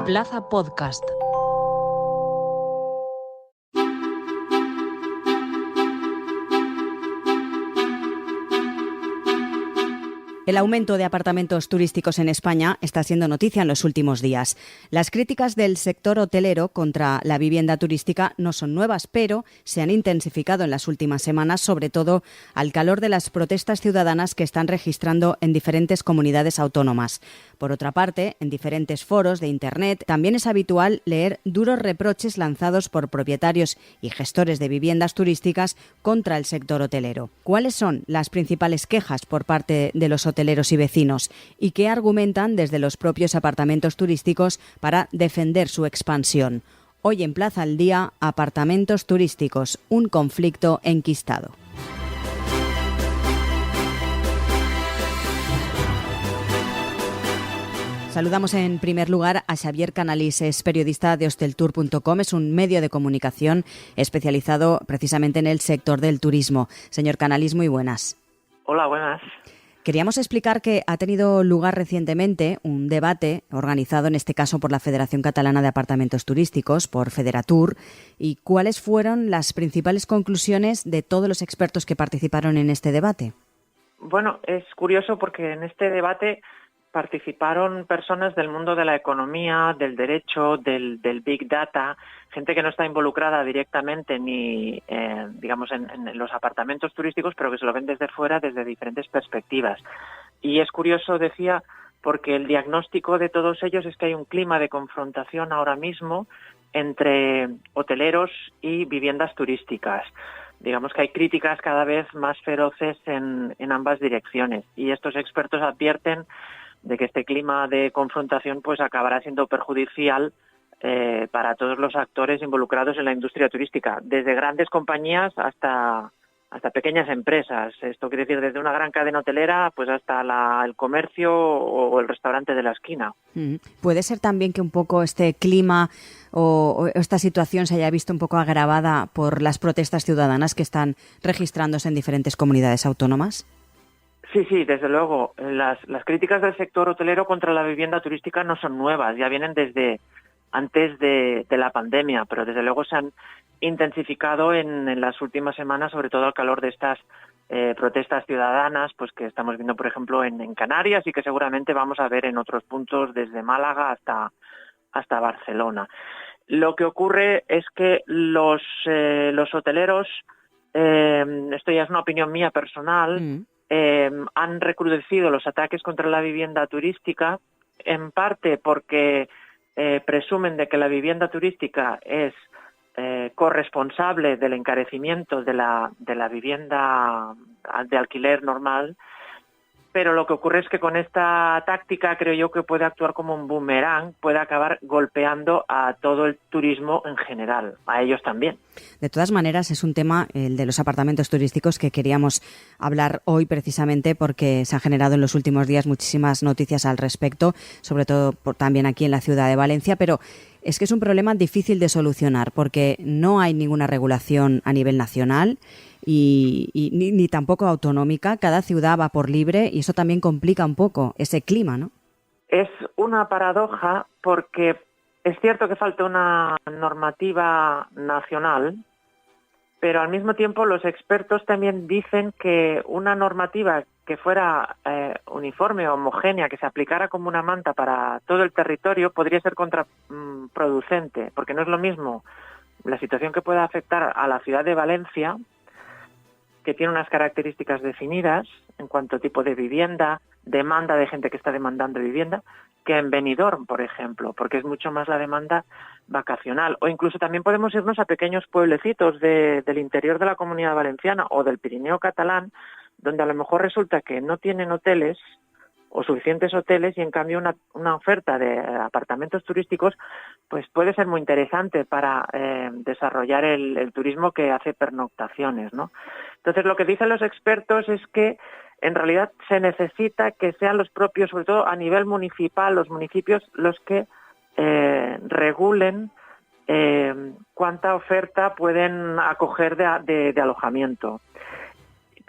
En Plaza Podcast. El aumento de apartamentos turísticos en España está siendo noticia en los últimos días. Las críticas del sector hotelero contra la vivienda turística no son nuevas, pero se han intensificado en las últimas semanas, sobre todo al calor de las protestas ciudadanas que están registrando en diferentes comunidades autónomas. Por otra parte, en diferentes foros de Internet también es habitual leer duros reproches lanzados por propietarios y gestores de viviendas turísticas contra el sector hotelero. ¿Cuáles son las principales quejas por parte de los hoteleros y vecinos y qué argumentan desde los propios apartamentos turísticos para defender su expansión? Hoy en Plaza al Día, apartamentos turísticos, un conflicto enquistado. Saludamos en primer lugar a Xavier Canalís, es periodista de hosteltour.com, es un medio de comunicación especializado precisamente en el sector del turismo. Señor Canalís, muy buenas. Hola, buenas. Queríamos explicar que ha tenido lugar recientemente un debate organizado en este caso por la Federación Catalana de Apartamentos Turísticos, por Federatur, y cuáles fueron las principales conclusiones de todos los expertos que participaron en este debate. Bueno, es curioso porque en este debate participaron personas del mundo de la economía, del derecho, del Big Data, gente que no está involucrada directamente ni, digamos, en los apartamentos turísticos, pero que se lo ven desde fuera, desde diferentes perspectivas. Y es curioso, decía, porque el diagnóstico de todos ellos es que hay un clima de confrontación ahora mismo entre hoteleros y viviendas turísticas. Digamos que hay críticas cada vez más feroces en ambas direcciones. Y estos expertos advierten de que este clima de confrontación pues acabará siendo perjudicial para todos los actores involucrados en la industria turística, desde grandes compañías hasta pequeñas empresas. Esto quiere decir desde una gran cadena hotelera pues hasta el comercio o el restaurante de la esquina. ¿Puede ser también que un poco este clima o esta situación se haya visto un poco agravada por las protestas ciudadanas que están registrándose en diferentes comunidades autónomas? Sí, desde luego. Las críticas del sector hotelero contra la vivienda turística no son nuevas, ya vienen desde antes de la pandemia, pero desde luego se han intensificado en las últimas semanas, sobre todo al calor de estas protestas ciudadanas, pues que estamos viendo, por ejemplo, en Canarias y que seguramente vamos a ver en otros puntos desde Málaga hasta Barcelona. Lo que ocurre es que los hoteleros, esto ya es una opinión mía personal, han recrudecido los ataques contra la vivienda turística, en parte porque presumen de que la vivienda turística es corresponsable del encarecimiento de la vivienda de alquiler normal, pero lo que ocurre es que con esta táctica creo yo que puede actuar como un boomerang, puede acabar golpeando a todo el turismo en general, a ellos también. De todas maneras, es un tema, el de los apartamentos turísticos, que queríamos hablar hoy precisamente porque se han generado en los últimos días muchísimas noticias al respecto, sobre todo también aquí en la ciudad de Valencia, pero es que es un problema difícil de solucionar porque no hay ninguna regulación a nivel nacional y ni tampoco autonómica. Cada ciudad va por libre y eso también complica un poco ese clima, ¿no? Es una paradoja porque es cierto que falta una normativa nacional, pero al mismo tiempo los expertos también dicen que una normativa que fuera uniforme, homogénea, que se aplicara como una manta para todo el territorio, podría ser contraproducente, porque no es lo mismo la situación que pueda afectar a la ciudad de Valencia, que tiene unas características definidas en cuanto a tipo de vivienda, demanda de gente que está demandando vivienda, que en Benidorm, por ejemplo, porque es mucho más la demanda vacacional. O incluso también podemos irnos a pequeños pueblecitos del interior de la Comunidad Valenciana o del Pirineo catalán, donde a lo mejor resulta que no tienen hoteles o suficientes hoteles y en cambio una oferta de apartamentos turísticos pues puede ser muy interesante para desarrollar el turismo que hace pernoctaciones, ¿no? Entonces lo que dicen los expertos es que en realidad se necesita que sean los propios, sobre todo a nivel municipal, los municipios los que regulen cuánta oferta pueden acoger de alojamiento.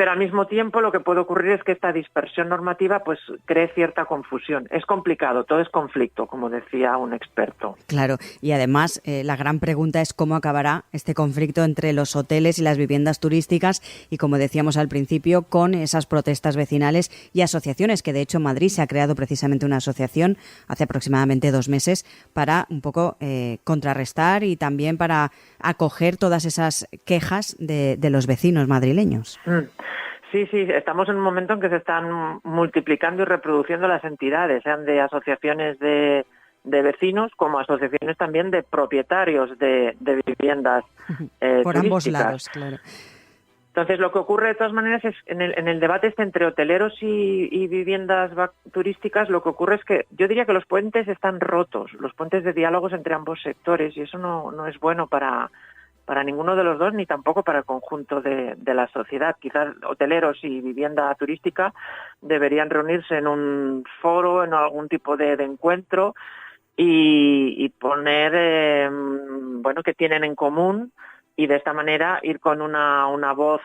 pero al mismo tiempo lo que puede ocurrir es que esta dispersión normativa pues cree cierta confusión. Es complicado, todo es conflicto, como decía un experto. Claro, y además la gran pregunta es cómo acabará este conflicto entre los hoteles y las viviendas turísticas y, como decíamos al principio, con esas protestas vecinales y asociaciones, que de hecho en Madrid se ha creado precisamente una asociación hace aproximadamente 2 meses para un poco contrarrestar y también para acoger todas esas quejas de los vecinos madrileños. Sí, estamos en un momento en que se están multiplicando y reproduciendo las entidades, sean de asociaciones de vecinos como asociaciones también de propietarios de viviendas por turísticas. Ambos lados, claro. Entonces, lo que ocurre de todas maneras es en el debate entre hoteleros y viviendas turísticas, lo que ocurre es que yo diría que los puentes están rotos, los puentes de diálogos entre ambos sectores, y eso no es bueno para ninguno de los dos, ni tampoco para el conjunto de la sociedad. Quizás hoteleros y vivienda turística deberían reunirse en un foro, en algún tipo de encuentro y poner qué tienen en común, y de esta manera ir con una voz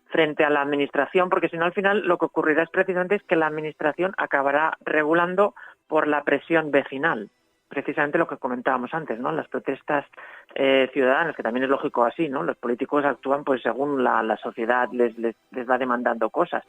frente a la administración, porque si no, al final lo que ocurrirá es precisamente que la administración acabará regulando por la presión vecinal. Precisamente lo que comentábamos antes, ¿no? Las protestas ciudadanas, que también es lógico así, ¿no? Los políticos actúan pues según la sociedad les va demandando cosas.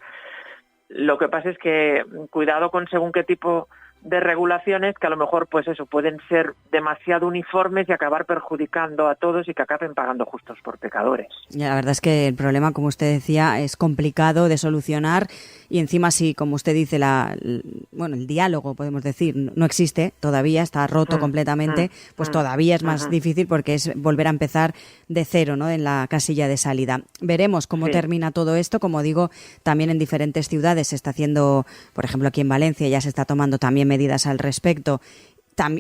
Lo que pasa es que cuidado con según qué tipo de regulaciones, que a lo mejor pues eso pueden ser demasiado uniformes y acabar perjudicando a todos y que acaben pagando justos por pecadores. La verdad es que el problema, como usted decía, es complicado de solucionar, y encima sí, como usted dice, el diálogo, podemos decir, no existe todavía, está roto completamente, pues todavía es más difícil porque es volver a empezar de cero, ¿no?, en la casilla de salida. Veremos cómo termina todo esto. Como digo, también en diferentes ciudades se está haciendo, por ejemplo aquí en Valencia ya se está tomando también medidas al respecto,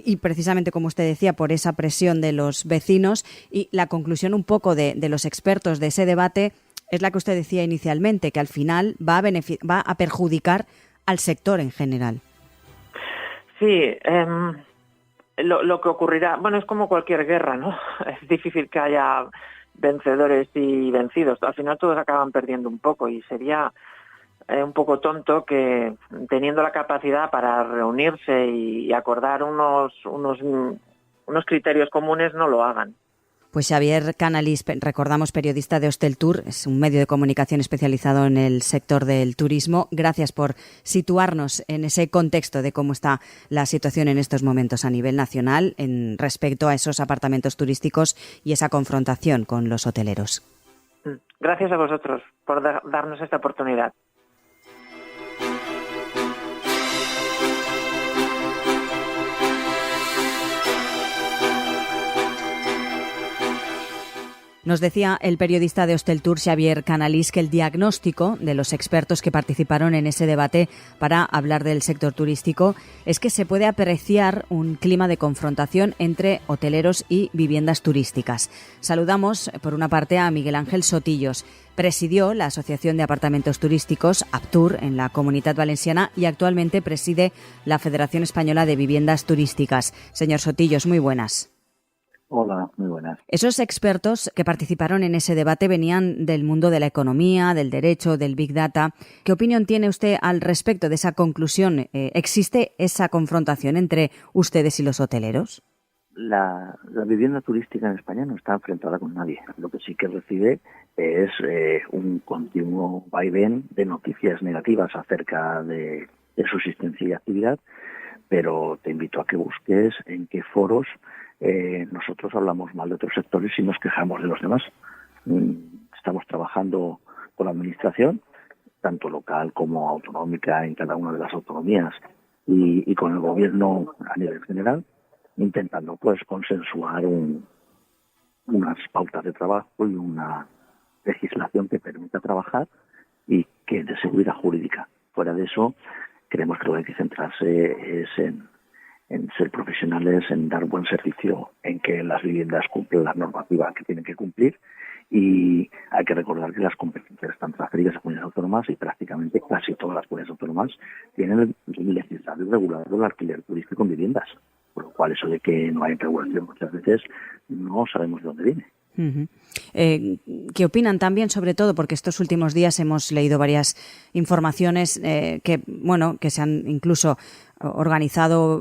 y precisamente, como usted decía, por esa presión de los vecinos. Y la conclusión un poco de los expertos de ese debate es la que usted decía inicialmente, que al final va a perjudicar al sector en general. Sí, lo que ocurrirá, bueno, es como cualquier guerra, ¿no? Es difícil que haya vencedores y vencidos. Al final todos acaban perdiendo un poco, y sería un poco tonto que, teniendo la capacidad para reunirse y acordar unos criterios comunes, no lo hagan. Pues Xavier Canalis, recordamos, periodista de Hosteltour, es un medio de comunicación especializado en el sector del turismo. Gracias por situarnos en ese contexto de cómo está la situación en estos momentos a nivel nacional en respecto a esos apartamentos turísticos y esa confrontación con los hoteleros. Gracias a vosotros por darnos esta oportunidad. Nos decía el periodista de Hosteltour, Xavier Canalis, que el diagnóstico de los expertos que participaron en ese debate para hablar del sector turístico es que se puede apreciar un clima de confrontación entre hoteleros y viviendas turísticas. Saludamos, por una parte, a Miguel Ángel Sotillos. Presidió la Asociación de Apartamentos Turísticos, APTUR, en la Comunitat Valenciana, y actualmente preside la Federación Española de Viviendas Turísticas. Señor Sotillos, muy buenas. Hola, muy buenas. Esos expertos que participaron en ese debate venían del mundo de la economía, del derecho, del Big Data. ¿Qué opinión tiene usted al respecto de esa conclusión? ¿Existe esa confrontación entre ustedes y los hoteleros? La vivienda turística en España no está enfrentada con nadie. Lo que sí que recibe es un continuo vaivén de noticias negativas acerca de su existencia y actividad, pero te invito a que busques en qué foros nosotros hablamos mal de otros sectores y nos quejamos de los demás. Estamos trabajando con la administración, tanto local como autonómica, en cada una de las autonomías, y con el gobierno a nivel general, intentando pues consensuar unas pautas de trabajo y una legislación que permita trabajar y que dé seguridad jurídica. Fuera de eso, creemos que lo que hay que centrarse es en ser profesionales, en dar buen servicio, en que las viviendas cumplan la normativa que tienen que cumplir, y hay que recordar que las competencias están transferidas a comunidades autónomas y prácticamente casi todas las comunidades autónomas tienen legislado y regulado el alquiler turístico en viviendas, por lo cual eso de que no hay regulación muchas veces no sabemos de dónde viene. Uh-huh. ¿Qué opinan también, sobre todo, porque estos últimos días hemos leído varias informaciones que se han incluso organizado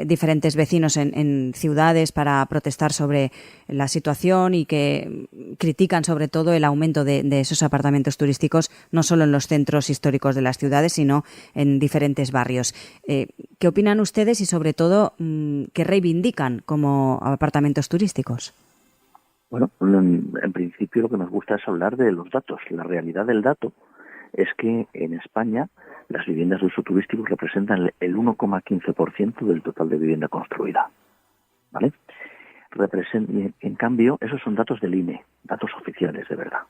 diferentes vecinos en ciudades para protestar sobre la situación y que critican sobre todo el aumento de esos apartamentos turísticos, no solo en los centros históricos de las ciudades, sino en diferentes barrios? ¿Qué opinan ustedes y, sobre todo, qué reivindican como apartamentos turísticos? Bueno, en principio lo que nos gusta es hablar de los datos. La realidad del dato es que en España las viviendas de uso turístico representan el 1,15% del total de vivienda construida, ¿vale? En cambio, esos son datos del INE, datos oficiales de verdad.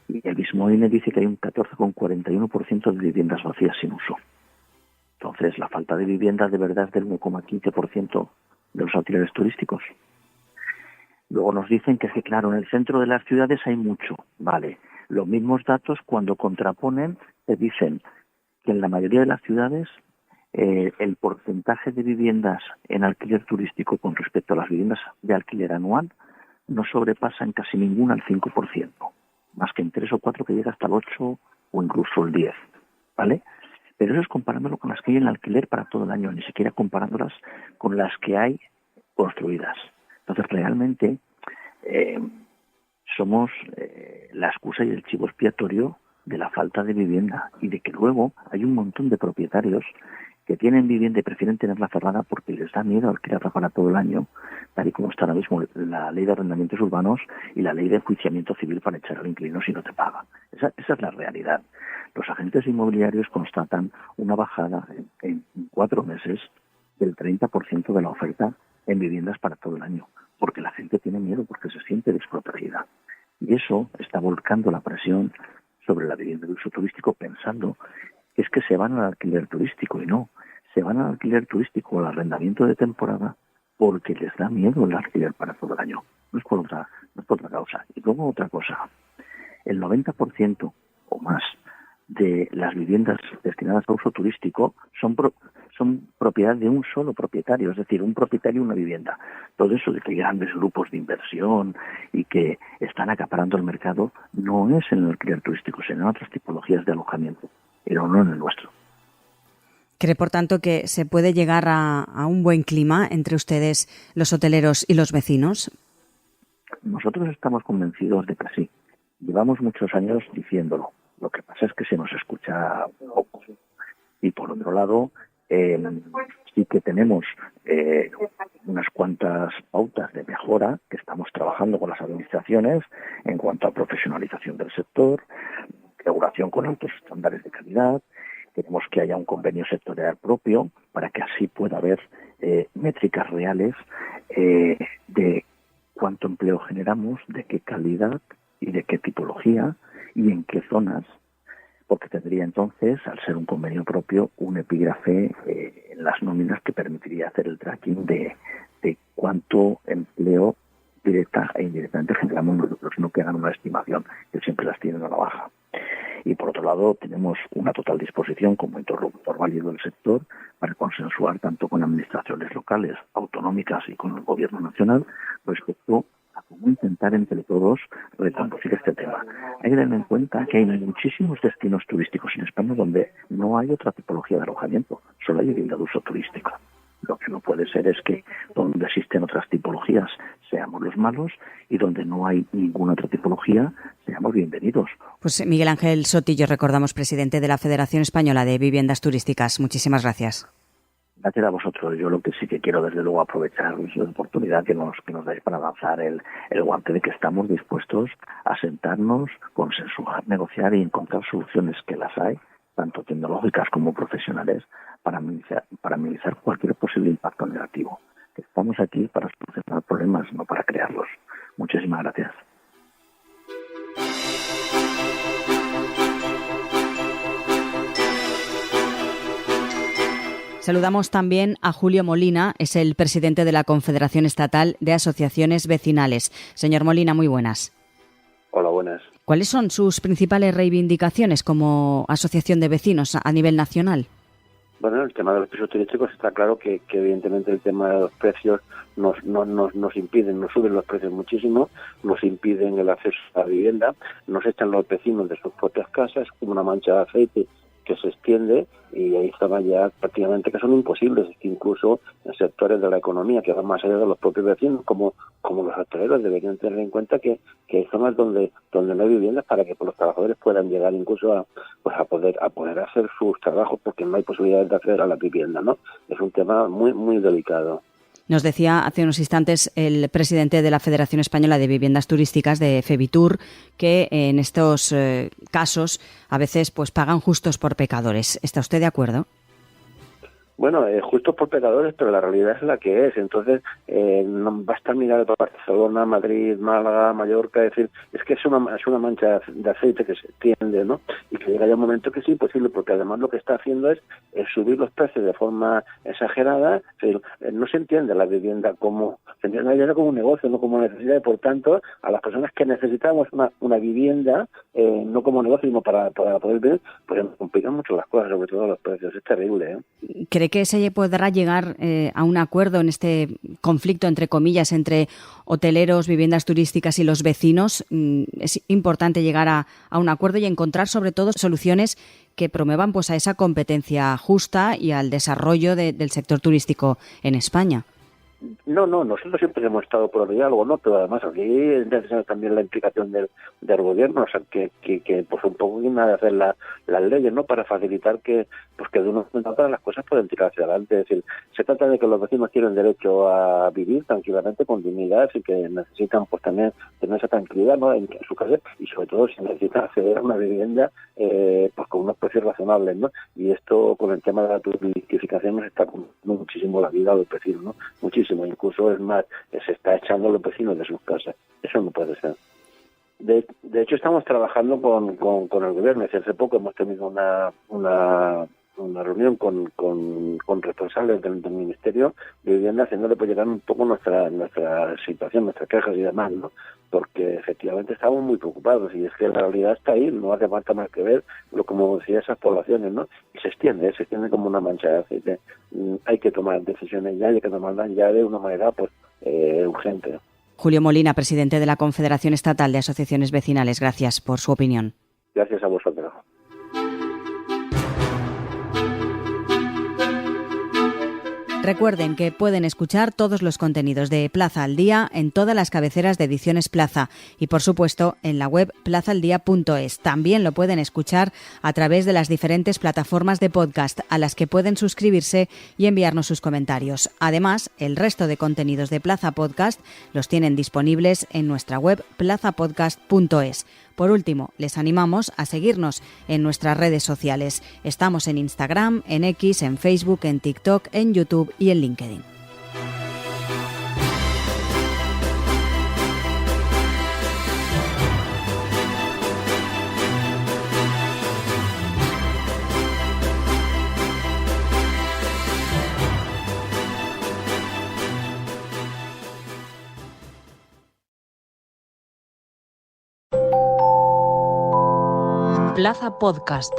Y el mismo INE dice que hay un 14,41% de viviendas vacías sin uso. Entonces, la falta de vivienda de verdad es del 1,15% de los alquileres turísticos. Luego nos dicen que es que, claro, en el centro de las ciudades hay mucho, vale. Los mismos datos, cuando contraponen, te dicen que en la mayoría de las ciudades el porcentaje de viviendas en alquiler turístico con respecto a las viviendas de alquiler anual no sobrepasa en casi ninguna el 5%, más que en 3 o 4 que llega hasta el 8 o incluso el 10, ¿vale? Pero eso es comparándolo con las que hay en alquiler para todo el año, ni siquiera comparándolas con las que hay construidas. Entonces, realmente somos la excusa y el chivo expiatorio de la falta de vivienda y de que luego hay un montón de propietarios que tienen vivienda y prefieren tenerla cerrada porque les da miedo alquilarla para todo el año, tal y como está ahora mismo la ley de arrendamientos urbanos y la ley de enjuiciamiento civil para echar al inquilino si no te paga. Esa es la realidad. Los agentes inmobiliarios constatan una bajada en 4 meses del 30% de la oferta en viviendas para todo el año, porque la gente tiene miedo, porque se siente desprotegida. Y eso está volcando la presión sobre la vivienda de uso turístico, pensando que es que se van al alquiler turístico, y no, se van al alquiler turístico o al arrendamiento de temporada porque les da miedo el alquiler para todo el año. No es por otra causa. Y luego otra cosa, el 90% o más de las viviendas destinadas a uso turístico son propiedad de un solo propietario, es decir, un propietario y una vivienda. Todo eso de que hay grandes grupos de inversión y que están acaparando el mercado no es en el alquiler turístico, sino en otras tipologías de alojamiento, pero no en el nuestro. ¿Cree, por tanto, que se puede llegar a un buen clima entre ustedes, los hoteleros y los vecinos? Nosotros estamos convencidos de que sí. Llevamos muchos años diciéndolo. Lo que pasa es que se nos escucha poco. Y por otro lado, sí que tenemos unas cuantas pautas de mejora que estamos trabajando con las administraciones en cuanto a profesionalización del sector, regulación con altos estándares de calidad. Queremos que haya un convenio sectorial propio para que así pueda haber métricas reales de cuánto empleo generamos, de qué calidad y de qué tipología y en qué zonas, porque tendría entonces, al ser un convenio propio, un epígrafe en las nóminas que permitiría hacer el tracking de cuánto empleo directa e indirectamente generamos nosotros, no que hagan una estimación, que siempre las tienen a la baja. Y por otro lado, tenemos una total disposición como interlocutor válido del sector para consensuar tanto con administraciones locales, autonómicas y con el gobierno nacional respecto a cómo intentar entre todos reconducir este tema. Hay que tener en cuenta que hay muchísimos destinos turísticos en España donde no hay otra tipología de alojamiento, solo hay vivienda de uso turístico. Lo que no puede ser es que donde existen otras tipologías seamos los malos y donde no hay ninguna otra tipología seamos bienvenidos. Pues Miguel Ángel Sotillo, recordamos, presidente de la Federación Española de Viviendas Turísticas. Muchísimas gracias. Gracias a vosotros. Yo lo que sí que quiero, desde luego, aprovechar la oportunidad que nos dais para lanzar el guante de que estamos dispuestos a sentarnos, consensuar, negociar y encontrar soluciones, que las hay, tanto tecnológicas como profesionales, para minimizar cualquier posible impacto negativo. Que estamos aquí para solucionar problemas, no para crearlos. Muchísimas gracias. Saludamos también a Julio Molina, es el presidente de la Confederación Estatal de Asociaciones Vecinales. Señor Molina, muy buenas. Hola, buenas. ¿Cuáles son sus principales reivindicaciones como asociación de vecinos a nivel nacional? Bueno, el tema de los pisos turísticos está claro que evidentemente el tema de los precios nos impiden, nos suben los precios muchísimo, nos impiden el acceso a la vivienda, nos echan los vecinos de sus propias casas como una mancha de aceite que se extiende, y hay zonas ya prácticamente que son imposibles, incluso en sectores de la economía que van más allá de los propios vecinos, como los hosteleros. Deberían tener en cuenta que hay zonas donde no hay viviendas para que los trabajadores puedan llegar incluso a poder hacer sus trabajos, porque no hay posibilidades de acceder a la vivienda, ¿no? Es un tema muy, muy delicado. Nos decía hace unos instantes el presidente de la Federación Española de Viviendas Turísticas, de FEBITUR, que en estos casos a veces pues pagan justos por pecadores. ¿Está usted de acuerdo? Bueno, justo por pecadores, pero la realidad es la que es. Entonces, no basta mirar para Barcelona, Madrid, Málaga, Mallorca, decir, es que es una mancha de aceite que se extiende, ¿no? Y que llega ya un momento que es imposible, porque además lo que está haciendo es subir los precios de forma exagerada. Es decir, no se entiende la vivienda como un negocio, no como necesidad, y por tanto, a las personas que necesitamos una vivienda, no como negocio, sino para poder vivir, pues nos complican mucho las cosas, sobre todo los precios. Es terrible, ¿eh? ¿Cree que se podrá llegar a un acuerdo en este conflicto, entre comillas, entre hoteleros, viviendas turísticas y los vecinos? Es importante llegar a un acuerdo y encontrar, sobre todo, soluciones que promuevan pues a esa competencia justa y al desarrollo del sector turístico en España. No, nosotros siempre hemos estado por el diálogo, ¿no? Pero además aquí es necesaria también la implicación del gobierno, o sea, que pues un poco de hacer las leyes, ¿no? Para facilitar que de una forma u otra las cosas pueden tirar hacia adelante. Es decir, se trata de que los vecinos tienen derecho a vivir tranquilamente, con dignidad, y que necesitan pues también tener esa tranquilidad, ¿no? En su casa, y sobre todo si necesitan acceder a una vivienda pues con unos precios razonables, ¿no? Y esto con el tema de la turistificación nos está complicando muchísimo la vida a los vecinos, ¿no? Muchísimo. Incluso es más, se está echando a los vecinos de sus casas. Eso no puede ser. De hecho, estamos trabajando con el gobierno. Hace poco hemos tenido una reunión con responsables del Ministerio de Vivienda, haciéndole pues llegar un poco nuestra situación, nuestras quejas y demás, ¿no? Porque efectivamente estamos muy preocupados, y es que la realidad está ahí, no hace falta más que ver como decía, esas poblaciones, ¿no? Y se extiende como una mancha de aceite. Hay que tomar decisiones ya, hay que tomarlas ya de una manera pues urgente. Julio Molina, presidente de la Confederación Estatal de Asociaciones Vecinales, gracias por su opinión. Gracias a vosotros. Recuerden que pueden escuchar todos los contenidos de Plaza al Día en todas las cabeceras de Ediciones Plaza y, por supuesto, en la web plazaldía.es. También lo pueden escuchar a través de las diferentes plataformas de podcast a las que pueden suscribirse y enviarnos sus comentarios. Además, el resto de contenidos de Plaza Podcast los tienen disponibles en nuestra web plazapodcast.es. Por último, les animamos a seguirnos en nuestras redes sociales. Estamos en Instagram, en X, en Facebook, en TikTok, en YouTube y en LinkedIn. Plaza Podcast.